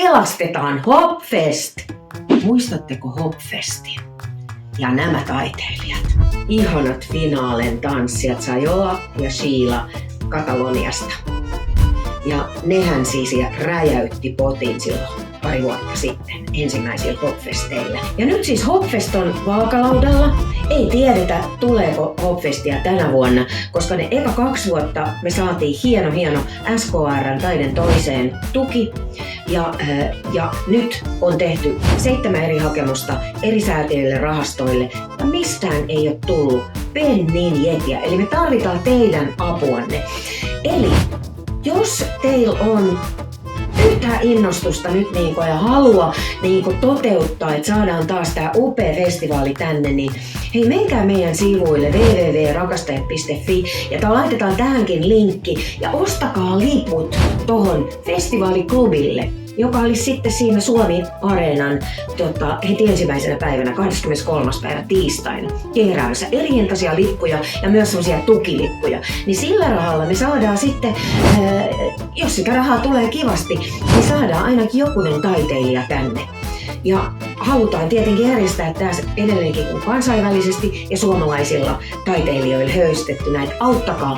pelastetaan Hopfest! Muistatteko Hopfestin? Ja nämä taiteilijat. Ihanat finaalen tanssijat Sajoa ja Sheila Kataloniasta. Ja nehän siis räjäytti potin silloin pari vuotta sitten ensimmäisillä Hopfesteillä. Ja nyt siis Hopfest on vaakalaudalla. Ei tiedetä, tuleeko Hopfestia tänä vuonna, koska ne eka 2 vuotta me saatiin hieno SKR:n Taiden toiseen tuki. Ja nyt on tehty 7 eri hakemusta eri säätiöille, rahastoille. Ja mistään ei ole tullut pennin jetiä. Eli me tarvitaan teidän apuanne. Eli jos teillä on yhtään innostusta nyt ja halua toteuttaa, että saadaan taas tää upea festivaali tänne, niin hei, menkää meidän sivuille www.rakastajat.fi ja laitetaan tähänkin linkki ja ostakaa liput tohon festivaaliklubille, joka olisi sitten siinä Suomi-areenan heti ensimmäisenä päivänä, 23. päivä tiistaina, kehräämässä eri hintaisia lippuja ja myös sellaisia tukilippuja. Niin sillä rahalla me saadaan sitten, jos sitä rahaa tulee kivasti, niin saadaan ainakin jokunen taiteilija tänne. Ja halutaan tietenkin järjestää tässä edelleenkin kuin kansainvälisesti ja suomalaisilla taiteilijoilla höystetty näitä. Auttakaa